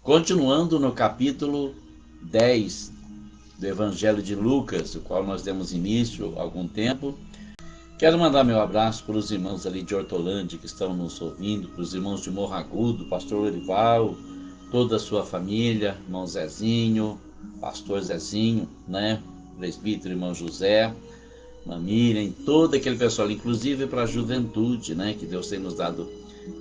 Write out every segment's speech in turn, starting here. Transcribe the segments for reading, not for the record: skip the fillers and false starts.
Continuando no capítulo 10 do Evangelho de Lucas, o qual nós demos início há algum tempo. Quero mandar meu abraço para os irmãos ali de Hortolândia que estão nos ouvindo, para os irmãos de Morro Agudo, pastor Lorival, toda a sua família, irmão Zezinho, pastor Zezinho, presbítero irmão José, irmã Miriam, todo aquele pessoal, inclusive para a juventude, que Deus tem nos dado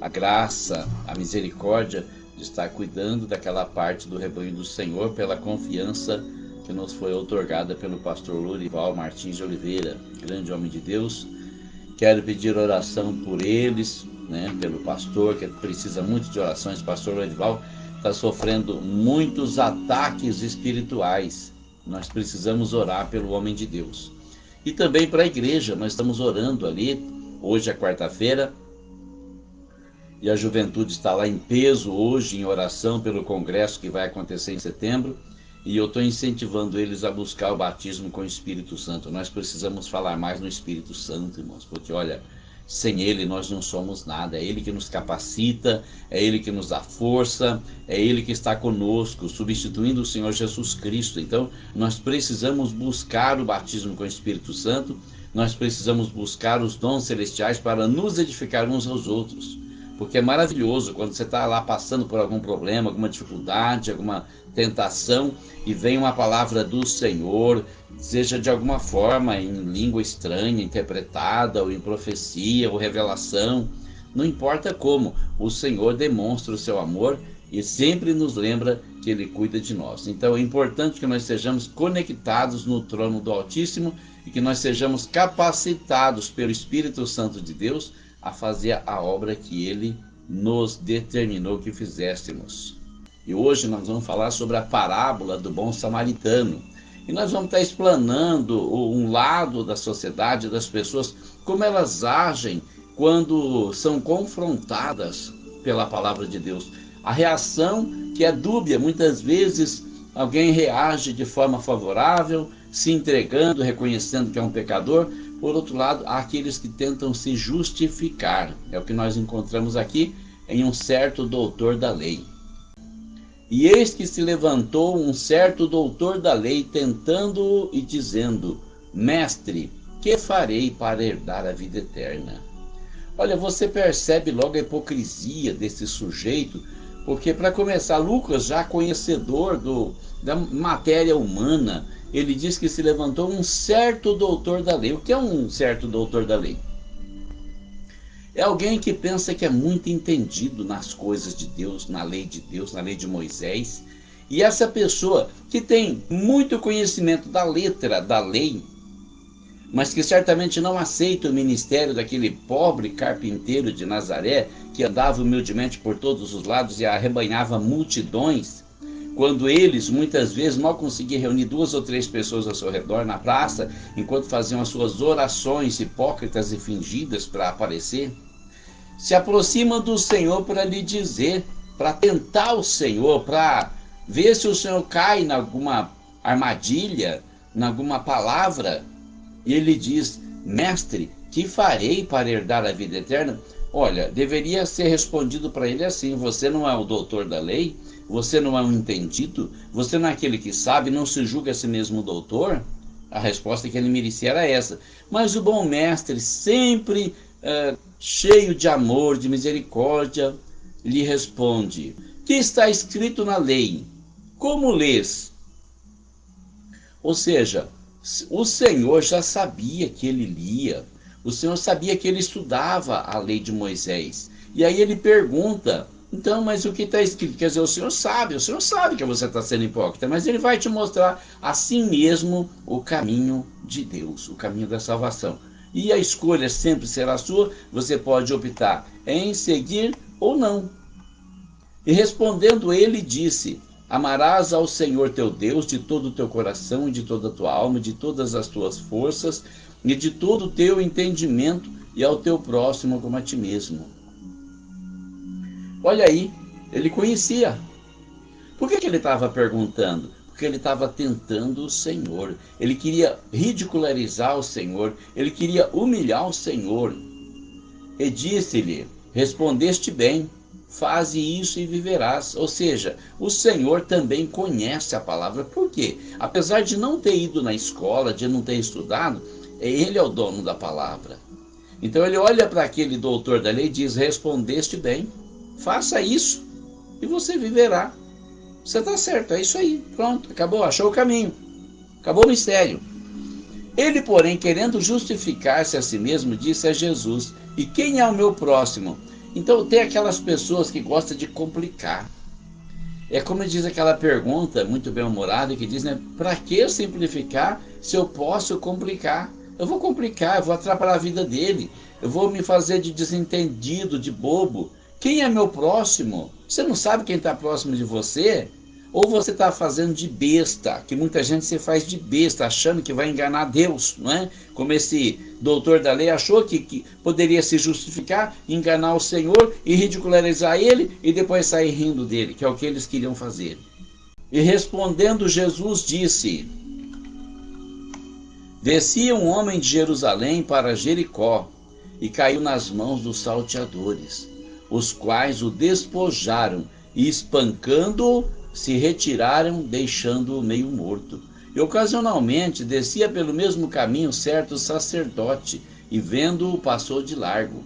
a graça, a misericórdia de estar cuidando daquela parte do rebanho do Senhor pela confiança que nos foi outorgada pelo pastor Lorival Martins de Oliveira, grande homem de Deus. Quero pedir oração por eles, pelo pastor, que precisa muito de orações. Pastor Lorival está sofrendo muitos ataques espirituais. Nós precisamos orar pelo homem de Deus. E também para a igreja, nós estamos orando ali. Hoje é quarta-feira e a juventude está lá em peso hoje em oração pelo congresso que vai acontecer em setembro. E eu estou incentivando eles a buscar o batismo com o Espírito Santo. Nós precisamos falar mais no Espírito Santo, irmãos, porque olha, sem Ele nós não somos nada. É Ele que nos capacita, é Ele que nos dá força, é Ele que está conosco, substituindo o Senhor Jesus Cristo. Então, nós precisamos buscar o batismo com o Espírito Santo, nós precisamos buscar os dons celestiais para nos edificar uns aos outros. Porque é maravilhoso quando você está lá passando por algum problema, alguma dificuldade, alguma tentação, e vem uma palavra do Senhor, seja de alguma forma em língua estranha, interpretada, ou em profecia, ou revelação, não importa como, o Senhor demonstra o seu amor e sempre nos lembra que Ele cuida de nós. Então é importante que nós sejamos conectados no trono do Altíssimo e que nós sejamos capacitados pelo Espírito Santo de Deus a fazer a obra que Ele nos determinou que fizéssemos. E hoje nós vamos falar sobre a parábola do bom samaritano. E nós vamos estar explanando um lado da sociedade, das pessoas, como elas agem quando são confrontadas pela palavra de Deus. A reação que é dúbia, muitas vezes alguém reage de forma favorável, se entregando, reconhecendo que é um pecador. Por outro lado, há aqueles que tentam se justificar. É o que nós encontramos aqui em um certo doutor da lei. E eis que se levantou um certo doutor da lei, tentando-o e dizendo: Mestre, que farei para herdar a vida eterna? Olha, você percebe logo a hipocrisia desse sujeito, porque para começar, Lucas, já conhecedor da matéria humana, ele diz que se levantou um certo doutor da lei. O que é um certo doutor da lei? É alguém que pensa que é muito entendido nas coisas de Deus, na lei de Moisés. E essa pessoa que tem muito conhecimento da letra da lei, mas que certamente não aceita o ministério daquele pobre carpinteiro de Nazaré, que andava humildemente por todos os lados e arrebanhava multidões, quando eles muitas vezes mal conseguiam reunir 2 ou 3 pessoas ao seu redor na praça, enquanto faziam as suas orações hipócritas e fingidas para aparecer, se aproximam do Senhor para lhe dizer, para tentar o Senhor, para ver se o Senhor cai em alguma armadilha, em alguma palavra, e ele diz: Mestre, que farei para herdar a vida eterna? Olha, deveria ser respondido para ele assim: você não é o doutor da lei? Você não é um entendido? Você não é aquele que sabe? Não se julga a si mesmo doutor? A resposta que ele merecia era essa. Mas o bom mestre, sempre cheio de amor, de misericórdia, lhe responde: que está escrito na lei? Como lês? Ou seja, o Senhor já sabia que ele lia, o Senhor sabia que ele estudava a lei de Moisés. E aí ele pergunta: então, mas o que está escrito? Quer dizer, o Senhor sabe que você está sendo hipócrita, mas Ele vai te mostrar assim mesmo o caminho de Deus, o caminho da salvação. E a escolha sempre será sua, você pode optar em seguir ou não. E respondendo ele, disse: amarás ao Senhor teu Deus de todo o teu coração, e de toda a tua alma, de todas as tuas forças, e de todo o teu entendimento, e ao teu próximo como a ti mesmo. Olha aí, ele conhecia. Por que ele estava perguntando? Porque ele estava tentando o Senhor. Ele queria ridicularizar o Senhor. Ele queria humilhar o Senhor. E disse-lhe: respondeste bem. faze isso e viverás. Ou seja, o Senhor também conhece a palavra. Por quê? Apesar de não ter ido na escola, de não ter estudado, ele é o dono da palavra. Então ele olha para aquele doutor da lei e diz: respondeste bem, faça isso e você viverá. Você está certo, é isso aí, pronto, acabou, achou o caminho, acabou o mistério. Ele, porém, querendo justificar-se a si mesmo, disse a Jesus: e quem é o meu próximo? Então tem aquelas pessoas que gostam de complicar. É como diz aquela pergunta muito bem-humorada que diz, né? Para que simplificar se eu posso complicar? Eu vou complicar, eu vou atrapalhar a vida dele, eu vou me fazer de desentendido, de bobo. Quem é meu próximo? Você não sabe quem está próximo de você? Ou você está fazendo de besta, que muita gente se faz de besta, achando que vai enganar Deus, não é? Como esse doutor da lei achou que poderia se justificar, enganar o Senhor e ridicularizar ele e depois sair rindo dele, que é o que eles queriam fazer. E respondendo Jesus disse: descia um homem de Jerusalém para Jericó e caiu nas mãos dos salteadores, os quais o despojaram e espancando-o se retiraram, deixando-o meio morto. E ocasionalmente descia pelo mesmo caminho certo sacerdote, e vendo-o passou de largo.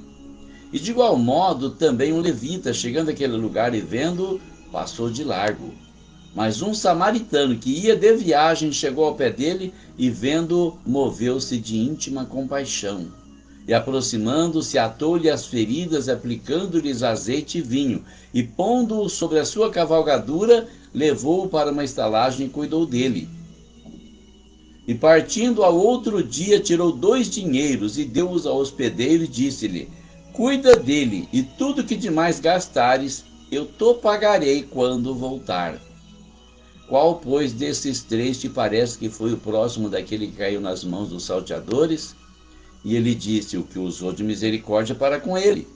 E de igual modo também um levita, chegando àquele lugar e vendo-o, passou de largo. Mas um samaritano que ia de viagem chegou ao pé dele e vendo-o, moveu-se de íntima compaixão. E aproximando-se, atou-lhe as feridas, aplicando-lhes azeite e vinho, e pondo-o sobre a sua cavalgadura, levou-o para uma estalagem e cuidou dele. E partindo ao outro dia, tirou 2 dinheiros e deu-os ao hospedeiro e disse-lhe: cuida dele, e tudo que demais gastares, eu te pagarei quando voltar. Qual, pois, desses 3 te parece que foi o próximo daquele que caiu nas mãos dos salteadores? E ele disse: o que usou de misericórdia para com ele.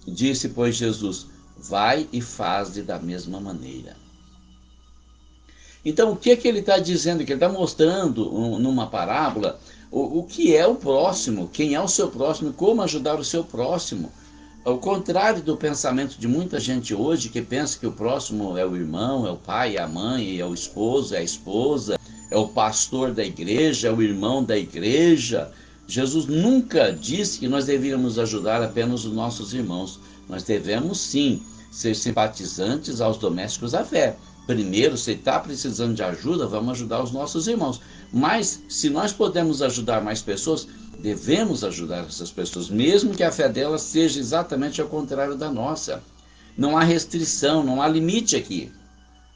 Disse, pois, Jesus: vai e faze da mesma maneira. Então, o que é que ele está dizendo? Que ele está mostrando numa parábola o que é o próximo, quem é o seu próximo, como ajudar o seu próximo. Ao contrário do pensamento de muita gente hoje, que pensa que o próximo é o irmão, é o pai, é a mãe, é o esposo, é a esposa, é o pastor da igreja, é o irmão da igreja. Jesus nunca disse que nós devíamos ajudar apenas os nossos irmãos. Nós devemos sim ser simpatizantes aos domésticos da fé. Primeiro, se está precisando de ajuda, vamos ajudar os nossos irmãos. Mas, se nós podemos ajudar mais pessoas, devemos ajudar essas pessoas, mesmo que a fé delas seja exatamente ao contrário da nossa. Não há restrição, não há limite aqui.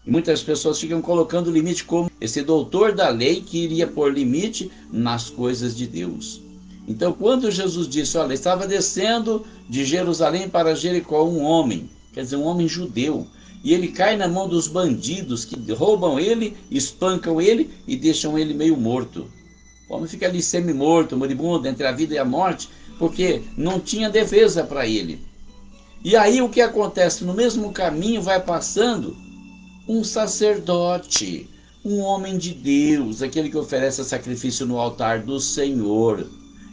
E muitas pessoas ficam colocando limite como esse doutor da lei que iria pôr limite nas coisas de Deus. Então, quando Jesus disse, olha, estava descendo de Jerusalém para Jericó um homem, quer dizer, um homem judeu, e ele cai na mão dos bandidos que roubam ele, espancam ele e deixam ele meio morto. O homem fica ali semi-morto, moribundo, entre a vida e a morte, porque não tinha defesa para ele. E aí o que acontece? No mesmo caminho vai passando um sacerdote, um homem de Deus, aquele que oferece sacrifício no altar do Senhor.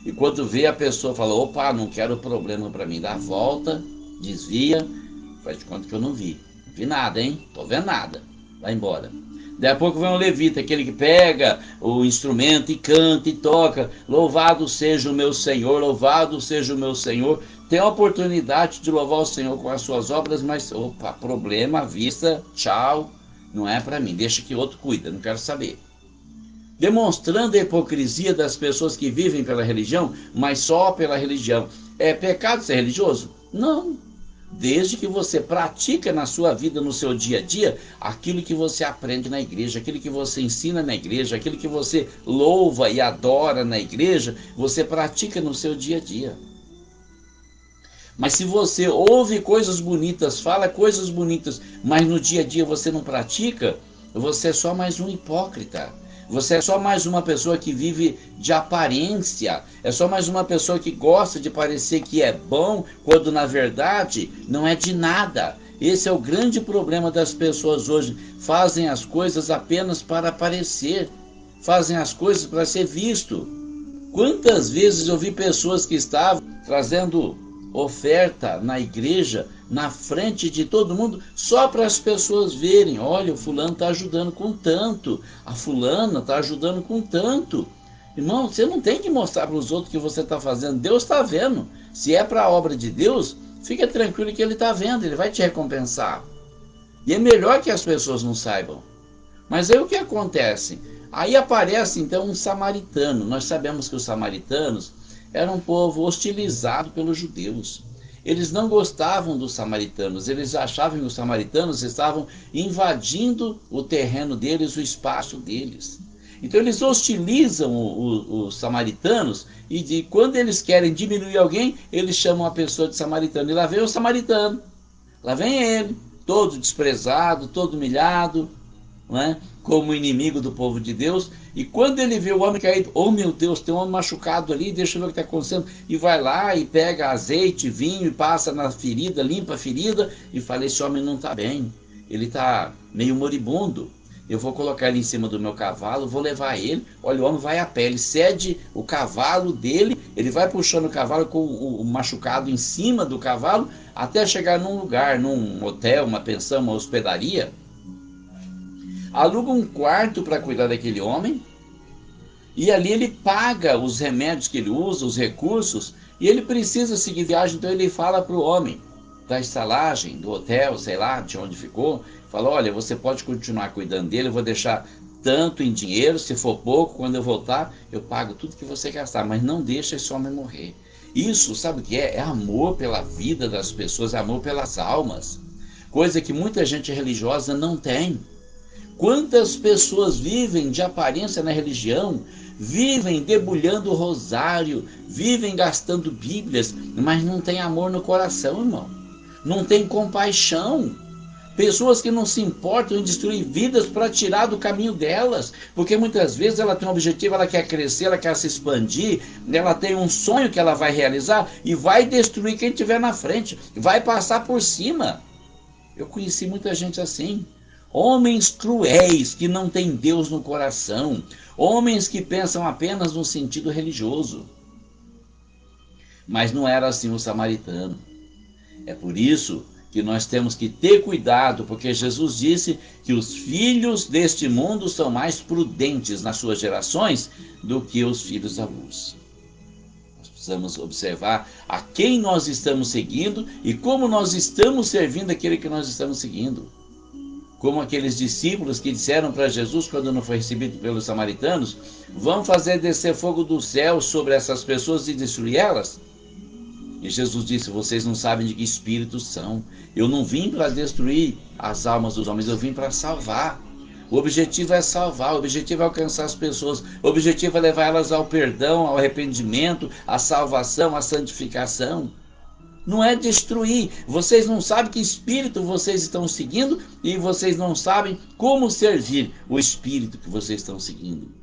E quando vê a pessoa, fala: opa, não quero problema para mim. Dá a volta, desvia, faz de conta que eu não vi. Vi nada, hein? Tô vendo nada. Vai embora. Daí a pouco vem um levita, aquele que pega o instrumento e canta e toca. Louvado seja o meu Senhor, louvado seja o meu Senhor. Tem a oportunidade de louvar o Senhor com as suas obras, mas, opa, problema à vista, tchau. Não é para mim, deixa que outro cuida, não quero saber. Demonstrando a hipocrisia das pessoas que vivem pela religião, mas só pela religião. É pecado ser religioso? Não. Desde que você pratica na sua vida, no seu dia a dia, aquilo que você aprende na igreja, aquilo que você ensina na igreja, aquilo que você louva e adora na igreja, você pratica no seu dia a dia. Mas se você ouve coisas bonitas, fala coisas bonitas, mas no dia a dia você não pratica, você é só mais um hipócrita. Você é só mais uma pessoa que vive de aparência, é só mais uma pessoa que gosta de parecer que é bom, quando na verdade não é de nada. Esse é o grande problema das pessoas hoje. Fazem as coisas apenas para aparecer, fazem as coisas para ser visto. Quantas vezes eu vi pessoas que estavam trazendo oferta na igreja, na frente de todo mundo, só para as pessoas verem, olha, o fulano está ajudando com tanto, a fulana está ajudando com tanto. Irmão, você não tem que mostrar para os outros que você está fazendo, Deus está vendo. Se é para a obra de Deus, fica tranquilo que Ele está vendo, Ele vai te recompensar. E é melhor que as pessoas não saibam. Mas aí o que acontece? Aí aparece então um samaritano. Nós sabemos que os samaritanos eram um povo hostilizado pelos judeus. Eles não gostavam dos samaritanos, eles achavam que os samaritanos estavam invadindo o terreno deles, o espaço deles. Então eles hostilizam os samaritanos e quando eles querem diminuir alguém, eles chamam a pessoa de samaritano. E lá vem o samaritano, lá vem ele, todo desprezado, todo humilhado, não é? Como inimigo do povo de Deus. E quando ele vê o homem caído, oh meu Deus, tem um homem machucado ali, deixa eu ver o que está acontecendo. E vai lá e pega azeite, vinho e passa na ferida, limpa a ferida e fala, esse homem não está bem, ele está meio moribundo. Eu vou colocar ele em cima do meu cavalo, vou levar ele. Olha, o homem vai a pé, ele cede o cavalo dele, ele vai puxando o cavalo com o machucado em cima do cavalo, até chegar num lugar, num hotel, uma pensão, uma hospedaria. Aluga um quarto para cuidar daquele homem, e ali ele paga os remédios que ele usa, os recursos, e ele precisa seguir viagem, então ele fala para o homem da estalagem, do hotel, sei lá, de onde ficou, fala, olha, você pode continuar cuidando dele, eu vou deixar tanto em dinheiro, se for pouco, quando eu voltar, eu pago tudo que você gastar, mas não deixa esse homem morrer. Isso, sabe o que é? É amor pela vida das pessoas, é amor pelas almas, coisa que muita gente religiosa não tem. Quantas pessoas vivem de aparência na religião, vivem debulhando o rosário, vivem gastando bíblias, mas não tem amor no coração, irmão. Não tem compaixão. Pessoas que não se importam em destruir vidas para tirar do caminho delas, porque muitas vezes ela tem um objetivo, ela quer crescer, ela quer se expandir, ela tem um sonho que ela vai realizar e vai destruir quem estiver na frente, vai passar por cima. Eu conheci muita gente assim. Homens cruéis que não têm Deus no coração, homens que pensam apenas no sentido religioso. Mas não era assim o samaritano. É por isso que nós temos que ter cuidado, porque Jesus disse que os filhos deste mundo são mais prudentes nas suas gerações do que os filhos da luz. Nós precisamos observar a quem nós estamos seguindo e como nós estamos servindo aquele que nós estamos seguindo. Como aqueles discípulos que disseram para Jesus, quando não foi recebido pelos samaritanos, vão fazer descer fogo do céu sobre essas pessoas e destruir elas? E Jesus disse, vocês não sabem de que espíritos são. Eu não vim para destruir as almas dos homens, eu vim para salvar. O objetivo é salvar, o objetivo é alcançar as pessoas, o objetivo é levar elas ao perdão, ao arrependimento, à salvação, à santificação. Não é destruir. Vocês não sabem que espírito vocês estão seguindo e vocês não sabem como servir o espírito que vocês estão seguindo.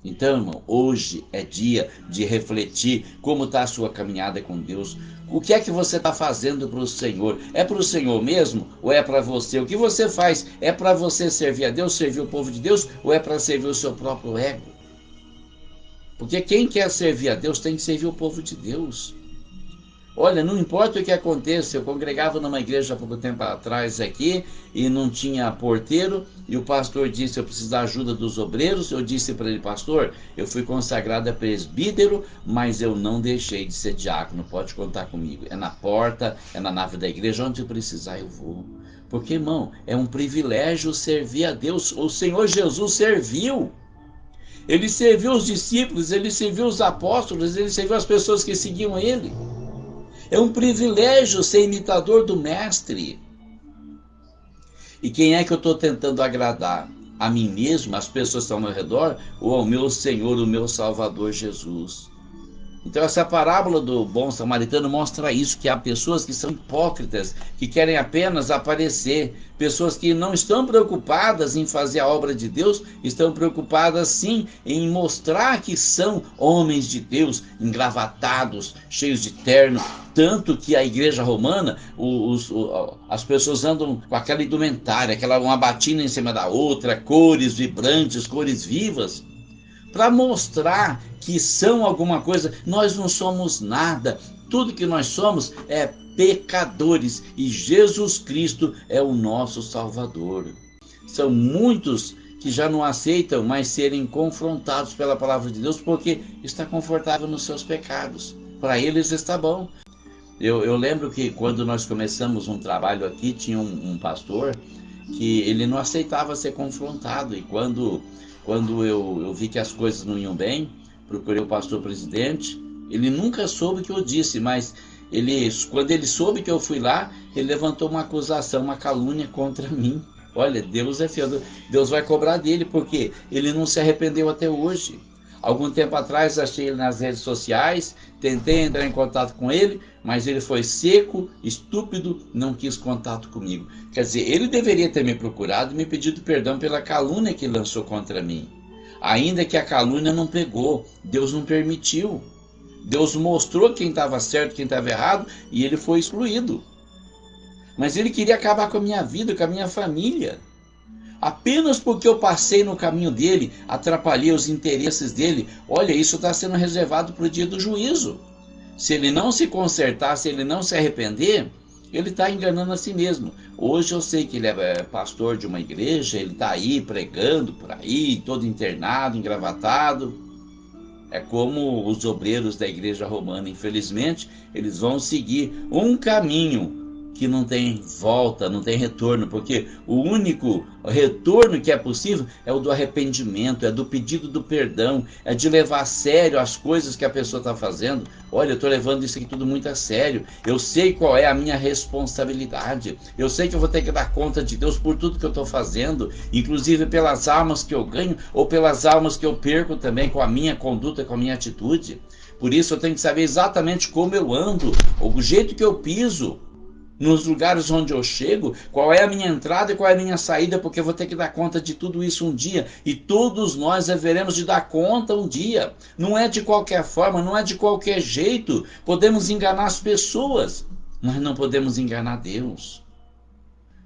Então, irmão, hoje é dia de refletir como está a sua caminhada com Deus. O que é que você está fazendo para o Senhor? É para o Senhor mesmo ou é para você? O que você faz é para você servir a Deus, servir o povo de Deus ou é para servir o seu próprio ego? Porque quem quer servir a Deus tem que servir o povo de Deus. Olha, não importa o que aconteça, eu congregava numa igreja há pouco tempo atrás aqui e não tinha porteiro e o pastor disse, eu preciso da ajuda dos obreiros. Eu disse para ele, pastor, eu fui consagrado a presbítero, mas eu não deixei de ser diácono, pode contar comigo. É na porta, é na nave da igreja, onde eu precisar eu vou. Porque, irmão, é um privilégio servir a Deus. O Senhor Jesus serviu. Ele serviu os discípulos, ele serviu os apóstolos, ele serviu as pessoas que seguiam ele. É um privilégio ser imitador do mestre. E quem é que eu estou tentando agradar? A mim mesmo, as pessoas que estão ao meu redor, ou ao meu Senhor, o meu Salvador Jesus? Então essa parábola do bom samaritano mostra isso, que há pessoas que são hipócritas, que querem apenas aparecer, pessoas que não estão preocupadas em fazer a obra de Deus, estão preocupadas sim em mostrar que são homens de Deus, engravatados, cheios de terno, tanto que a igreja romana, as pessoas andam com aquela indumentária, uma batina em cima da outra, cores vibrantes, cores vivas, para mostrar que são alguma coisa. Nós não somos nada. Tudo que nós somos é pecadores e Jesus Cristo é o nosso Salvador. São muitos que já não aceitam mais serem confrontados pela palavra de Deus porque está confortável nos seus pecados. Para eles está bom. Eu lembro que quando nós começamos um trabalho aqui, tinha um pastor que ele não aceitava ser confrontado. E quando eu vi que as coisas não iam bem, procurei o pastor presidente. Ele nunca soube o que eu disse, mas quando ele soube que eu fui lá, ele levantou uma acusação, uma calúnia contra mim. Olha, Deus é fiel, Deus vai cobrar dele, porque ele não se arrependeu até hoje. Algum tempo atrás achei ele nas redes sociais, tentei entrar em contato com ele, mas ele foi seco, estúpido, não quis contato comigo. Quer dizer, ele deveria ter me procurado e me pedido perdão pela calúnia que ele lançou contra mim. Ainda que a calúnia não pegou, Deus não permitiu. Deus mostrou quem estava certo, quem estava errado, e ele foi excluído. Mas ele queria acabar com a minha vida, com a minha família. Apenas porque eu passei no caminho dele, atrapalhei os interesses dele. Olha, isso está sendo reservado para o dia do juízo. Se ele não se consertar, se ele não se arrepender, ele está enganando a si mesmo. Hoje eu sei que ele é pastor de uma igreja, ele está aí pregando por aí, todo internado, engravatado. É como os obreiros da igreja romana, infelizmente, eles vão seguir um caminho que não tem volta, não tem retorno, porque o único retorno que é possível é o do arrependimento, é do pedido do perdão, é de levar a sério as coisas que a pessoa está fazendo. Olha, eu estou levando isso aqui tudo muito a sério, eu sei qual é a minha responsabilidade, eu sei que eu vou ter que dar conta de Deus por tudo que eu estou fazendo, inclusive pelas almas que eu ganho, ou pelas almas que eu perco também com a minha conduta, com a minha atitude. Por isso eu tenho que saber exatamente como eu ando, o jeito que eu piso, nos lugares onde eu chego, qual é a minha entrada e qual é a minha saída, porque eu vou ter que dar conta de tudo isso um dia, e todos nós haveremos de dar conta um dia. Não é de qualquer forma, não é de qualquer jeito. Podemos enganar as pessoas, mas não podemos enganar Deus.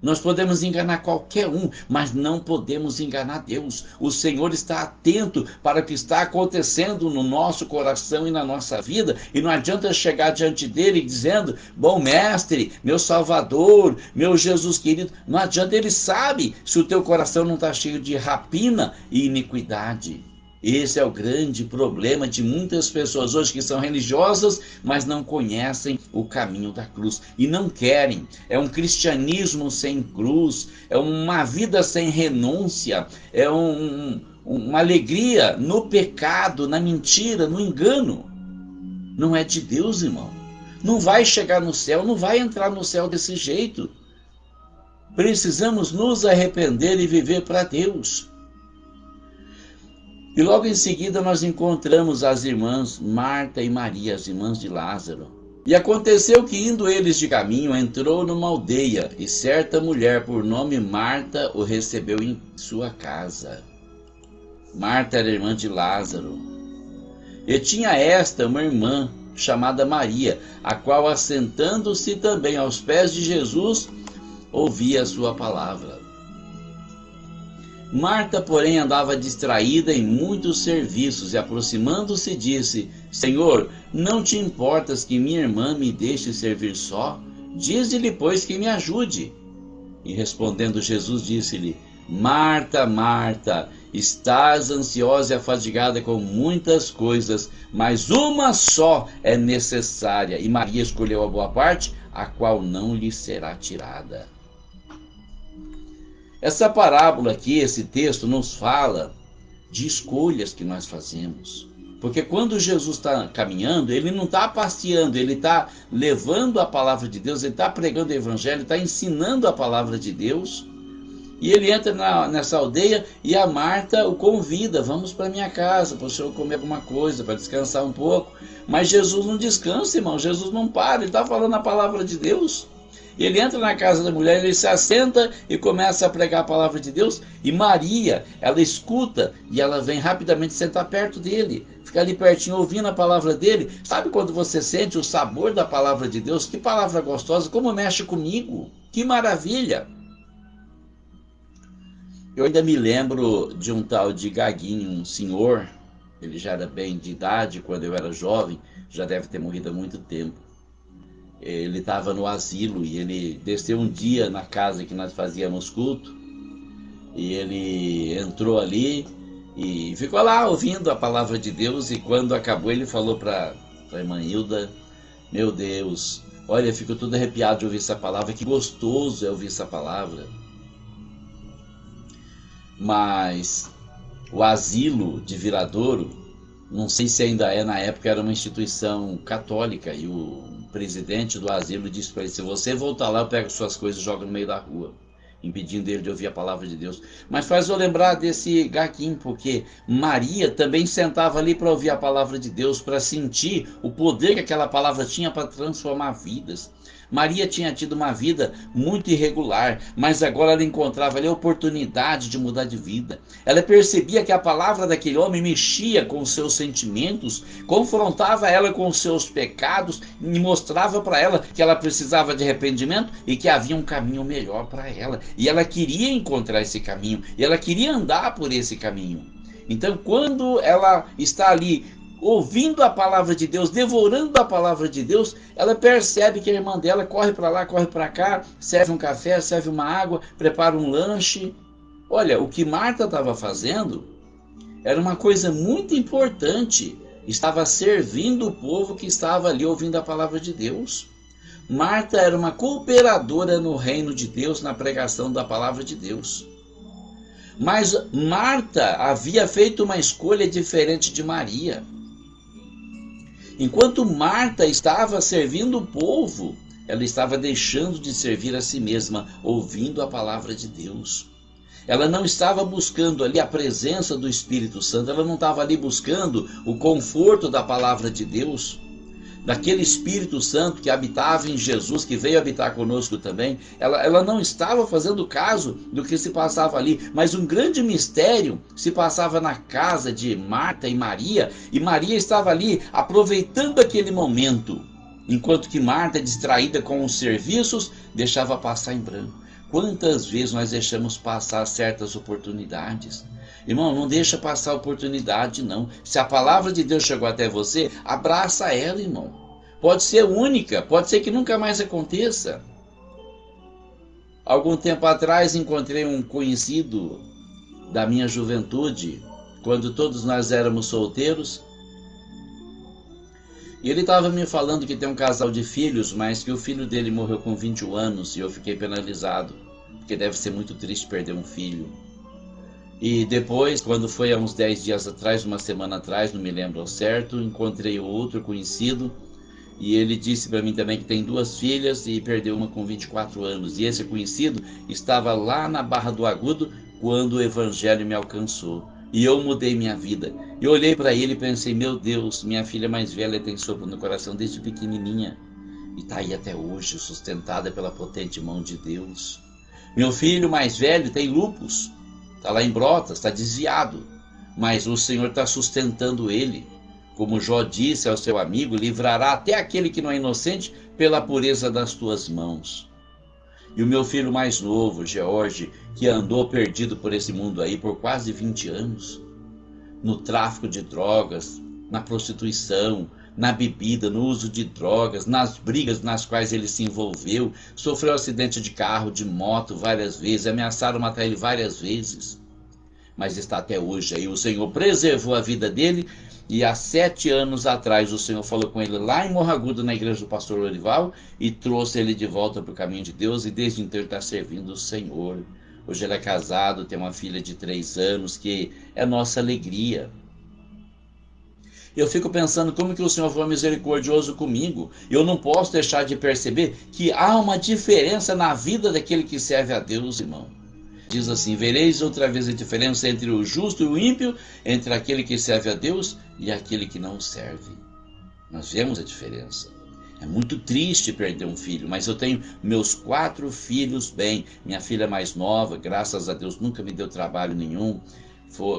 Nós podemos enganar qualquer um, mas não podemos enganar Deus. O Senhor está atento para o que está acontecendo no nosso coração e na nossa vida, e não adianta chegar diante dele dizendo: bom mestre, meu Salvador, meu Jesus querido. Não adianta, ele sabe se o teu coração não está cheio de rapina e iniquidade. Esse é o grande problema de muitas pessoas hoje que são religiosas, mas não conhecem o caminho da cruz e não querem. É um cristianismo sem cruz, é uma vida sem renúncia, é uma alegria no pecado, na mentira, no engano. Não é de Deus, irmão. Não vai chegar no céu, não vai entrar no céu desse jeito. Precisamos nos arrepender e viver para Deus. E logo em seguida nós encontramos as irmãs Marta e Maria, as irmãs de Lázaro. E aconteceu que, indo eles de caminho, entrou numa aldeia, e certa mulher por nome Marta o recebeu em sua casa. Marta era irmã de Lázaro. E tinha esta uma irmã chamada Maria, a qual, assentando-se também aos pés de Jesus, ouvia a sua palavra. Marta, porém, andava distraída em muitos serviços, e aproximando-se disse: Senhor, não te importas que minha irmã me deixe servir só? Dize-lhe, pois, que me ajude. E respondendo Jesus, disse-lhe: Marta, Marta, estás ansiosa e afadigada com muitas coisas, mas uma só é necessária, e Maria escolheu a boa parte, a qual não lhe será tirada. Essa parábola aqui, esse texto, nos fala de escolhas que nós fazemos. Porque quando Jesus está caminhando, ele não está passeando, ele está levando a palavra de Deus, ele está pregando o evangelho, está ensinando a palavra de Deus. E ele entra nessa aldeia e a Marta o convida: vamos para minha casa, para o senhor comer alguma coisa, para descansar um pouco. Mas Jesus não descansa, irmão, Jesus não para, ele está falando a palavra de Deus. Ele entra na casa da mulher, ele se assenta e começa a pregar a palavra de Deus. E Maria, ela escuta e ela vem rapidamente sentar perto dele. Fica ali pertinho ouvindo a palavra dele. Sabe quando você sente o sabor da palavra de Deus? Que palavra gostosa, como mexe comigo. Que maravilha. Eu ainda me lembro de um tal de Gaguinho, um senhor. Ele já era bem de idade quando eu era jovem. Já deve ter morrido há muito tempo. Ele estava no asilo e ele desceu um dia na casa que nós fazíamos culto. E ele entrou ali e ficou lá ouvindo a palavra de Deus. E quando acabou, ele falou para a irmã Hilda: meu Deus, olha, eu fico todo arrepiado de ouvir essa palavra. Que gostoso é ouvir essa palavra. Mas o asilo de Viradouro, não sei se ainda é, na época era uma instituição católica. E o presidente do asilo disse para ele: se você voltar lá, eu pego suas coisas e jogo no meio da rua, impedindo ele de ouvir a palavra de Deus. Mas faz eu lembrar desse gaguinho, porque Maria também sentava ali para ouvir a palavra de Deus, para sentir o poder que aquela palavra tinha para transformar vidas. Maria tinha tido uma vida muito irregular, mas agora ela encontrava ali a oportunidade de mudar de vida. Ela percebia que a palavra daquele homem mexia com os seus sentimentos, confrontava ela com os seus pecados e mostrava para ela que ela precisava de arrependimento e que havia um caminho melhor para ela. E ela queria encontrar esse caminho, e ela queria andar por esse caminho. Então, quando ela está ali ouvindo a palavra de Deus, devorando a palavra de Deus, ela percebe que a irmã dela corre para lá, corre para cá, serve um café, serve uma água, prepara um lanche. Olha, o que Marta estava fazendo era uma coisa muito importante. Estava servindo o povo que estava ali ouvindo a palavra de Deus. Marta era uma cooperadora no reino de Deus, na pregação da palavra de Deus. Mas Marta havia feito uma escolha diferente de Maria. Enquanto Marta estava servindo o povo, ela estava deixando de servir a si mesma, ouvindo a palavra de Deus. Ela não estava buscando ali a presença do Espírito Santo, ela não estava ali buscando o conforto da palavra de Deus, daquele Espírito Santo que habitava em Jesus, que veio habitar conosco também. Ela não estava fazendo caso do que se passava ali, mas um grande mistério se passava na casa de Marta e Maria estava ali aproveitando aquele momento, enquanto que Marta, distraída com os serviços, deixava passar em branco. Quantas vezes nós deixamos passar certas oportunidades? Irmão, não deixa passar a oportunidade, não. Se a palavra de Deus chegou até você, abraça ela, irmão. Pode ser única, pode ser que nunca mais aconteça. Algum tempo atrás encontrei um conhecido da minha juventude, quando todos nós éramos solteiros. E ele estava me falando que tem um casal de filhos, mas que o filho dele morreu com 21 anos e eu fiquei penalizado, porque deve ser muito triste perder um filho. E depois, quando foi há uns 10 dias atrás, uma semana atrás, não me lembro ao certo, encontrei outro conhecido e ele disse para mim também que tem 2 filhas e perdeu uma com 24 anos. E esse conhecido estava lá na Barra do Agudo quando o evangelho me alcançou. E eu mudei minha vida. Eu olhei para ele e pensei: meu Deus, minha filha mais velha tem sopro no coração desde pequenininha e está aí até hoje, sustentada pela potente mão de Deus. Meu filho mais velho tem lúpus, está lá em Brotas, está desviado, mas o Senhor está sustentando ele. Como Jó disse ao seu amigo: livrará até aquele que não é inocente pela pureza das tuas mãos. E o meu filho mais novo, George, que andou perdido por esse mundo aí por quase 20 anos, no tráfico de drogas, na prostituição, na bebida, no uso de drogas, nas brigas nas quais ele se envolveu, sofreu acidente de carro, de moto várias vezes, ameaçaram matar ele várias vezes, mas está até hoje aí. O Senhor preservou a vida dele. E há 7 anos atrás o Senhor falou com ele lá em Morro Agudo, na igreja do pastor Lorival, e trouxe ele de volta para o caminho de Deus, e desde então ele está servindo o Senhor. Hoje ele é casado, tem uma filha de 3 anos, que é nossa alegria. Eu fico pensando como que o Senhor foi misericordioso comigo. Eu não posso deixar de perceber que há uma diferença na vida daquele que serve a Deus, irmão. Diz assim: vereis outra vez a diferença entre o justo e o ímpio, entre aquele que serve a Deus e aquele que não o serve. Nós vemos a diferença. É muito triste perder um filho, mas eu tenho meus 4 filhos bem. Minha filha mais nova, graças a Deus, nunca me deu trabalho nenhum.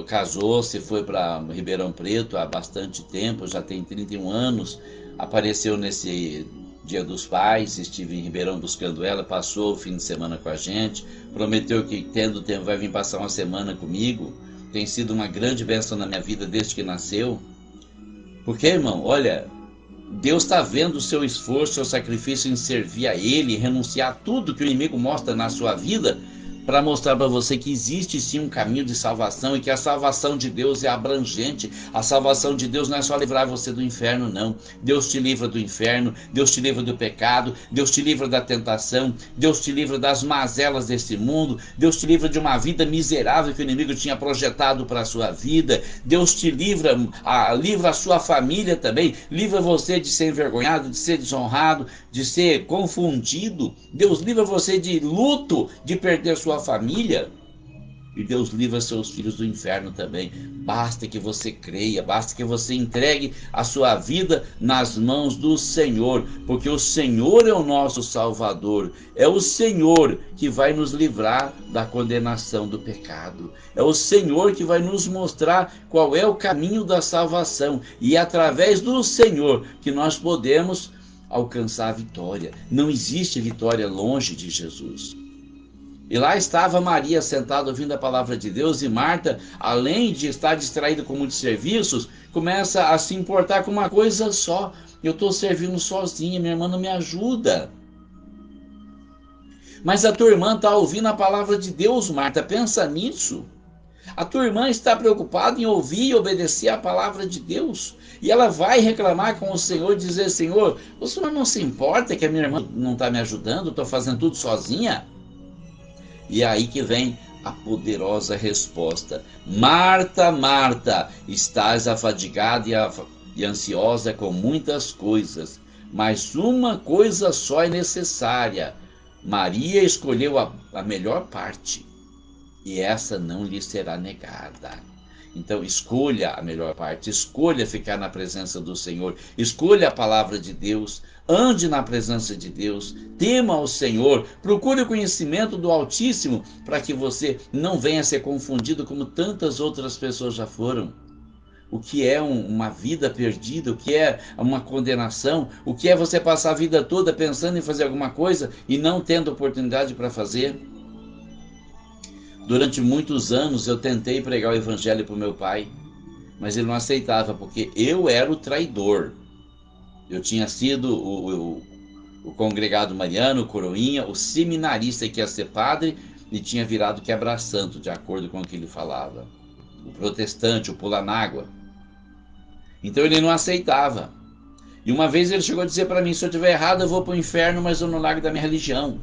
Casou-se, foi para Ribeirão Preto há bastante tempo, já tem 31 anos. Apareceu nesse Dia dos Pais, estive em Ribeirão buscando ela, passou o fim de semana com a gente, prometeu que tendo tempo vai vir passar uma semana comigo. Tem sido uma grande bênção na minha vida desde que nasceu. Porque, irmão, olha, Deus está vendo o seu esforço, o seu sacrifício em servir a Ele, renunciar a tudo que o inimigo mostra na sua vida, para mostrar para você que existe sim um caminho de salvação e que a salvação de Deus é abrangente. A salvação de Deus não é só livrar você do inferno, não. Deus te livra do inferno, Deus te livra do pecado, Deus te livra da tentação, Deus te livra das mazelas desse mundo, Deus te livra de uma vida miserável que o inimigo tinha projetado para a sua vida, Deus te livra a sua família também, livra você de ser envergonhado, de ser desonrado, de ser confundido. Deus livra você de luto, de perder sua família, e Deus livra seus filhos do inferno também. Basta que você creia, basta que você entregue a sua vida nas mãos do Senhor, porque o Senhor é o nosso Salvador, é o Senhor que vai nos livrar da condenação do pecado, é o Senhor que vai nos mostrar qual é o caminho da salvação, e é através do Senhor que nós podemos alcançar a vitória. Não existe vitória longe de Jesus. E lá estava Maria sentada ouvindo a palavra de Deus, e Marta, além de estar distraída com muitos serviços, começa a se importar com uma coisa só: eu estou servindo sozinha, minha irmã não me ajuda. Mas a tua irmã está ouvindo a palavra de Deus, Marta, pensa nisso. A tua irmã está preocupada em ouvir e obedecer a palavra de Deus, e ela vai reclamar com o Senhor, dizer: Senhor, o Senhor não se importa que a minha irmã não está me ajudando, estou fazendo tudo sozinha? E é aí que vem a poderosa resposta: Marta, Marta, estás afadigada e ansiosa com muitas coisas, mas uma coisa só é necessária. Maria escolheu a melhor parte, e essa não lhe será negada. Então escolha a melhor parte, escolha ficar na presença do Senhor, escolha a palavra de Deus, ande na presença de Deus, tema ao Senhor, procure o conhecimento do Altíssimo, para que você não venha a ser confundido como tantas outras pessoas já foram. O que é uma vida perdida, o que é uma condenação, o que é você passar a vida toda pensando em fazer alguma coisa e não tendo oportunidade para fazer. Durante muitos anos eu tentei pregar o evangelho para o meu pai, mas ele não aceitava, porque eu era o traidor. Eu tinha sido o congregado mariano, o coroinha, o seminarista que ia ser padre, e tinha virado quebra-santo, de acordo com o que ele falava. O protestante, o pula-nágua. Então ele não aceitava. E uma vez ele chegou a dizer para mim: se eu estiver errado eu vou para o inferno, mas eu não largo da minha religião.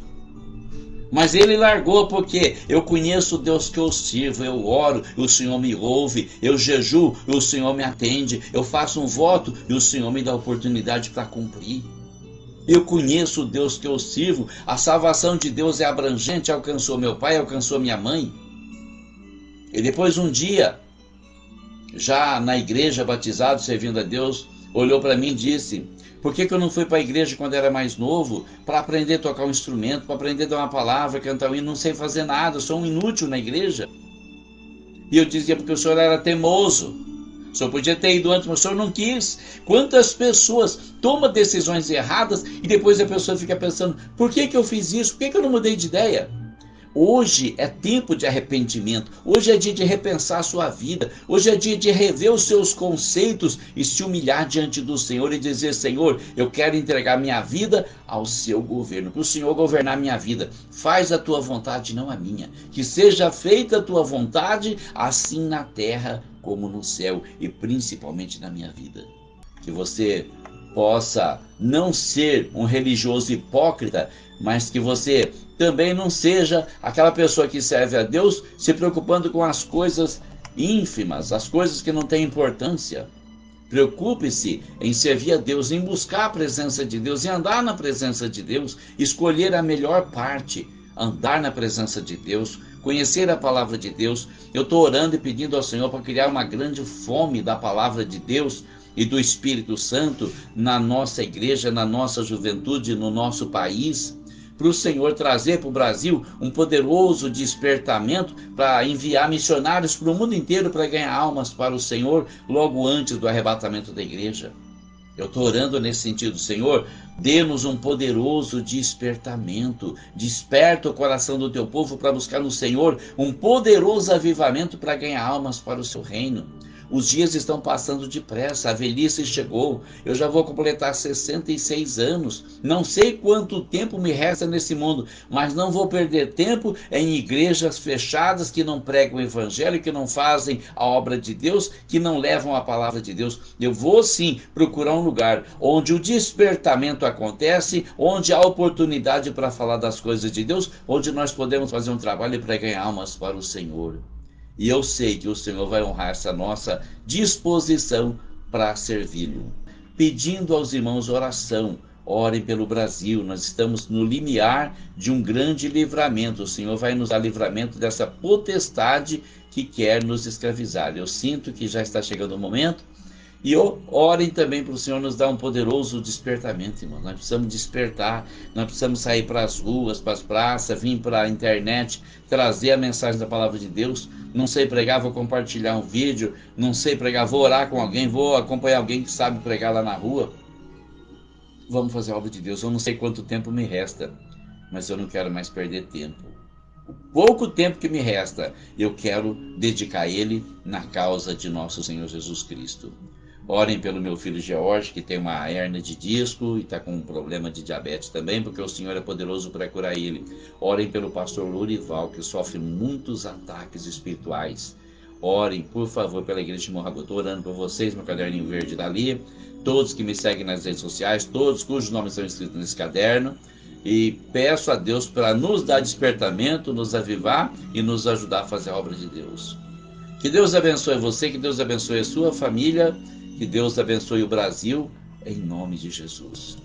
Mas ele largou porque eu conheço o Deus que eu sirvo, eu oro e o Senhor me ouve, eu jejuo e o Senhor me atende, eu faço um voto e o Senhor me dá oportunidade para cumprir. Eu conheço o Deus que eu sirvo, a salvação de Deus é abrangente, alcançou meu pai, alcançou minha mãe. E depois um dia, já na igreja, batizado, servindo a Deus, olhou para mim e disse: por que eu não fui para a igreja quando era mais novo, para aprender a tocar um instrumento, para aprender a dar uma palavra, cantar um hino? Não sei fazer nada, eu sou um inútil na igreja. E eu dizia: porque o senhor era teimoso, o senhor podia ter ido antes, mas o senhor não quis. Quantas pessoas tomam decisões erradas e depois a pessoa fica pensando: por que eu fiz isso, por que eu não mudei de ideia? Hoje é tempo de arrependimento, hoje é dia de repensar a sua vida, hoje é dia de rever os seus conceitos e se humilhar diante do Senhor e dizer: Senhor, eu quero entregar minha vida ao seu governo, para o Senhor governar a minha vida. Faz a tua vontade, não a minha. Que seja feita a tua vontade, assim na terra como no céu, e principalmente na minha vida. Que você possa não ser um religioso hipócrita, mas que você também não seja aquela pessoa que serve a Deus se preocupando com as coisas ínfimas, as coisas que não têm importância. Preocupe-se em servir a Deus, em buscar a presença de Deus, em andar na presença de Deus, escolher a melhor parte, andar na presença de Deus, conhecer a palavra de Deus. Eu estou orando e pedindo ao Senhor para criar uma grande fome da palavra de Deus e do Espírito Santo na nossa igreja, na nossa juventude, no nosso país, para o Senhor trazer para o Brasil um poderoso despertamento para enviar missionários para o mundo inteiro para ganhar almas para o Senhor logo antes do arrebatamento da igreja. Eu estou orando nesse sentido: Senhor, dê-nos um poderoso despertamento, desperta o coração do teu povo para buscar no Senhor um poderoso avivamento para ganhar almas para o seu reino. Os dias estão passando depressa, a velhice chegou. Eu já vou completar 66 anos. Não sei quanto tempo me resta nesse mundo, mas não vou perder tempo em igrejas fechadas que não pregam o evangelho, que não fazem a obra de Deus, que não levam a palavra de Deus. Eu vou sim procurar um lugar onde o despertamento acontece, onde há oportunidade para falar das coisas de Deus, onde nós podemos fazer um trabalho para ganhar almas para o Senhor. E eu sei que o Senhor vai honrar essa nossa disposição para servi-lo. Pedindo aos irmãos oração, orem pelo Brasil, nós estamos no limiar de um grande livramento. O Senhor vai nos dar livramento dessa potestade que quer nos escravizar. Eu sinto que já está chegando o momento. E orem também para o Senhor nos dar um poderoso despertamento, irmãos. Nós precisamos despertar, nós precisamos sair para as ruas, para as praças, vir para a internet, trazer a mensagem da palavra de Deus. Não sei pregar, vou compartilhar um vídeo. Não sei pregar, vou orar com alguém, vou acompanhar alguém que sabe pregar lá na rua. Vamos fazer a obra de Deus. Eu não sei quanto tempo me resta, mas eu não quero mais perder tempo. O pouco tempo que me resta, eu quero dedicar ele na causa de nosso Senhor Jesus Cristo. Orem pelo meu filho George, que tem uma hérnia de disco e está com um problema de diabetes também, porque o Senhor é poderoso para curar ele. Orem pelo pastor Lourival, que sofre muitos ataques espirituais. Orem, por favor, pela igreja de Morragudo. Estou orando por vocês, meu caderninho verde dali. Todos que me seguem nas redes sociais, todos cujos nomes estão escritos nesse caderno. E peço a Deus para nos dar despertamento, nos avivar e nos ajudar a fazer a obra de Deus. Que Deus abençoe você, que Deus abençoe a sua família, que Deus abençoe o Brasil, em nome de Jesus.